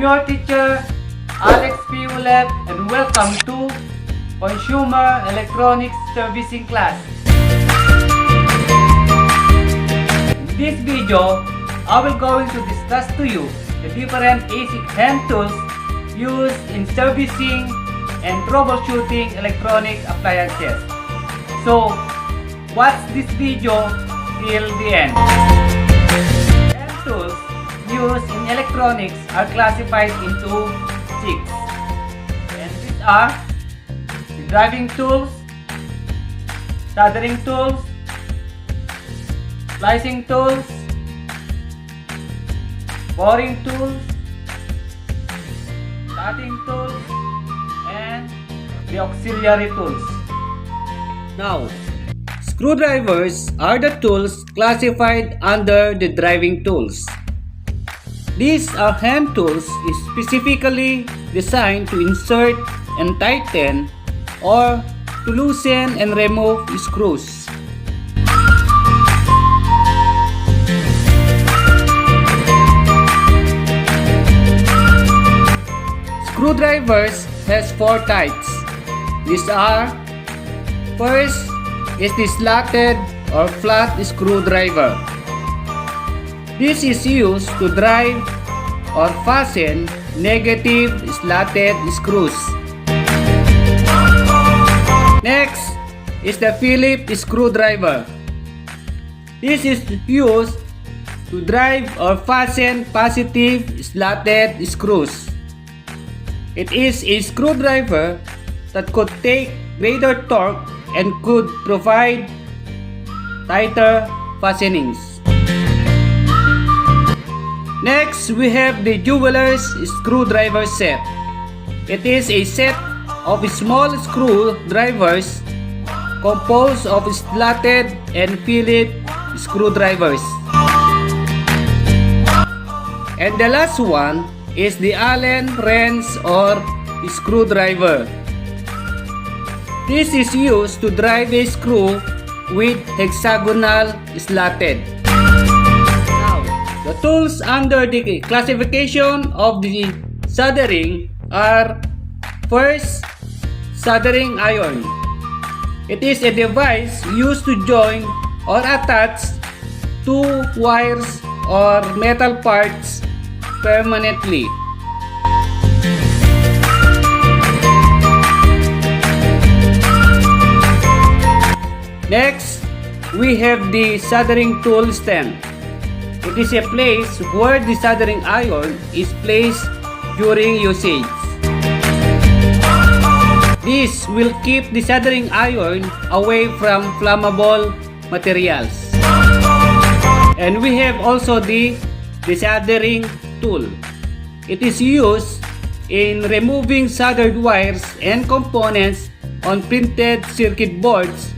your teacher, Alex P. Ulep, and welcome to Consumer Electronics Servicing class. In this video, I will going to discuss to you the different basic hand tools used in servicing and troubleshooting electronic appliances. So, watch this video till the end. Hand tools used in electronics are classified into 6. And these are the driving tools, soldering tools, splicing tools, boring tools, cutting tools, and the auxiliary tools. Now, screwdrivers are the tools classified under the driving tools. These are hand tools specifically designed to insert and tighten or to loosen and remove screws. Screwdrivers has 4 types. These are: first is the slotted or flat screwdriver. This is used to drive or fasten negative slotted screws. Next is the Phillips screwdriver. This is used to drive or fasten positive slotted screws. It is a screwdriver that could take greater torque and could provide tighter fastenings. Next, we have the jeweler's screwdriver set. It is a set of small screwdrivers composed of slotted and Phillips screwdrivers. And the last one is the Allen wrench or screwdriver. This is used to drive a screw with hexagonal slotted. The tools under the classification of the soldering are: first, soldering iron. It is a device used to join or attach two wires or metal parts permanently. Next, we have the soldering tool stand. It is a place where the soldering iron is placed during usage. This will keep the soldering iron away from flammable materials. And we have also the desoldering tool. It is used in removing soldered wires and components on printed circuit boards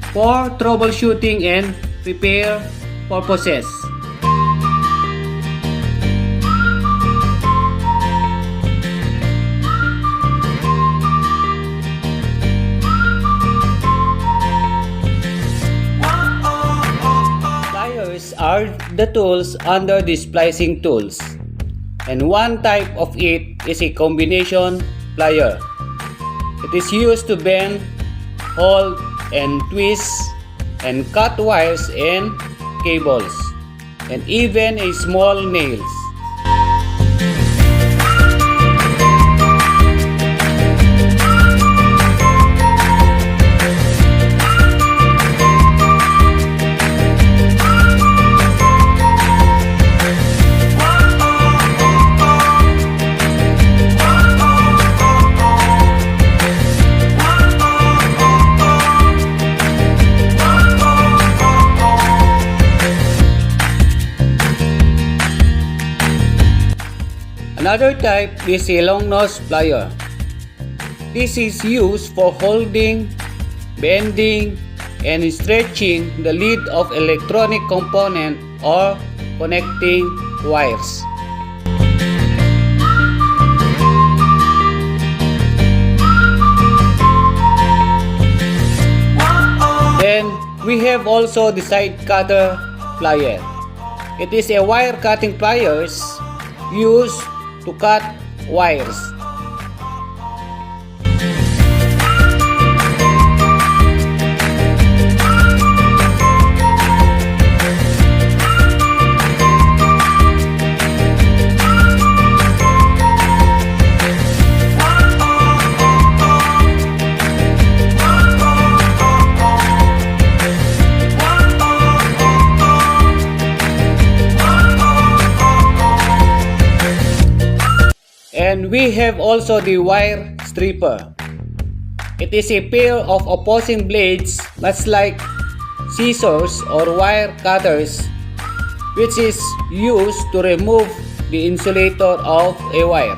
for troubleshooting and repair purposes. Are the tools under the splicing tools, and one type of it is a combination plier. It is used to bend, hold, and twist and cut wires and cables, and even a small nails. Another type is a long nose plier. This is used for holding, bending, and stretching the lid of electronic component or connecting wires. Then we have also the side cutter plier. It is a wire cutting pliers used to cut wires. And we have also the wire stripper. It is a pair of opposing blades much like scissors or wire cutters, which is used to remove the insulator of a wire.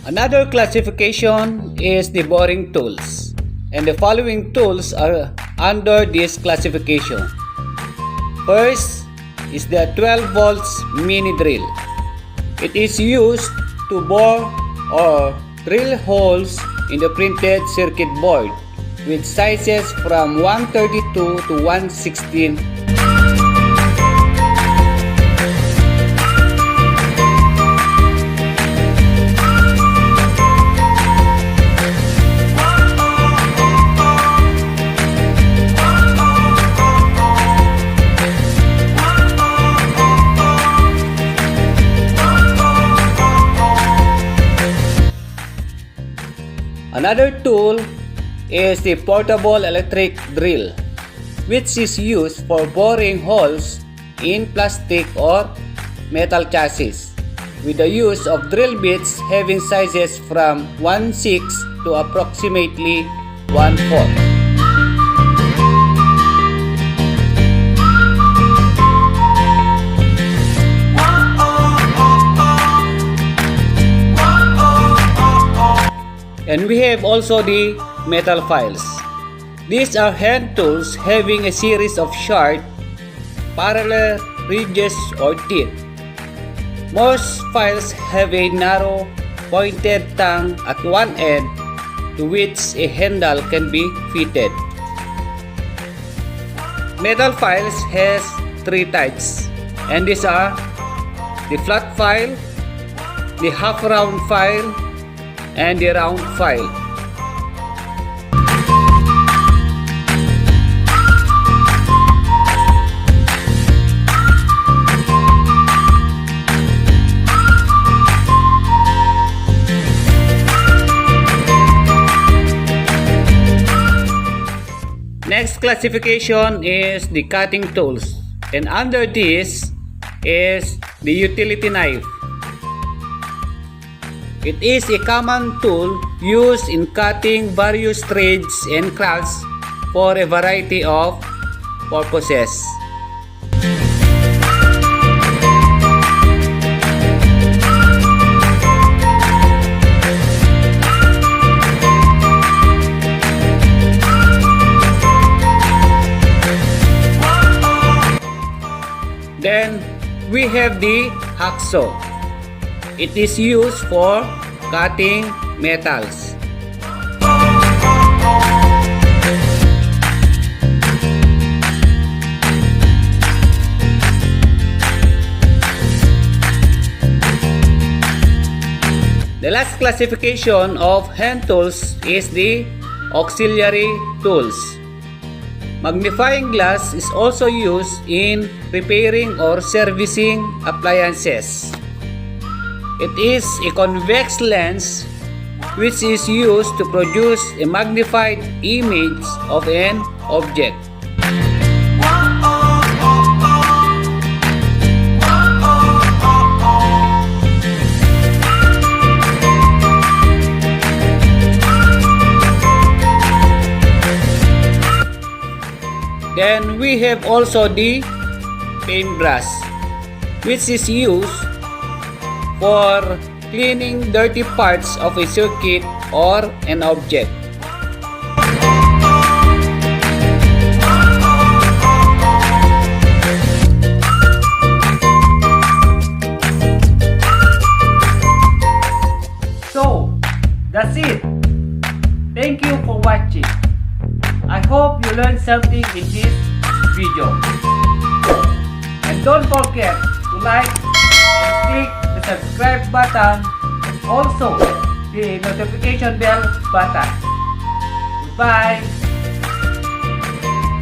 Another classification is the boring tools, and the following tools are under this classification. First is the 12 volts mini drill. It is used to bore or drill holes in the printed circuit board with sizes from 132 to 116. Another tool is the portable electric drill, which is used for boring holes in plastic or metal chassis, with the use of drill bits having sizes from 1/6 to approximately 1/4. And we have also the metal files. These are hand tools having a series of sharp, parallel ridges or teeth. Most files have a narrow, pointed tongue at one end to which a handle can be fitted. Metal files has three types, and these are the flat file, the half round file, and the round file. Next classification is the cutting tools, and under this is the utility knife. It is a common tool used in cutting various trades and crafts for a variety of purposes. Then we have the hacksaw. It is used for cutting metals. The last classification of hand tools is the auxiliary tools. Magnifying glass is also used in repairing or servicing appliances. It is a convex lens which is used to produce a magnified image of an object. Then we have also the paintbrush, which is used for cleaning dirty parts of a circuit or an object. So, that's it. Thank you for watching. I hope you learned something in this video. And don't forget to like and click the subscribe button, also the notification bell button. Goodbye.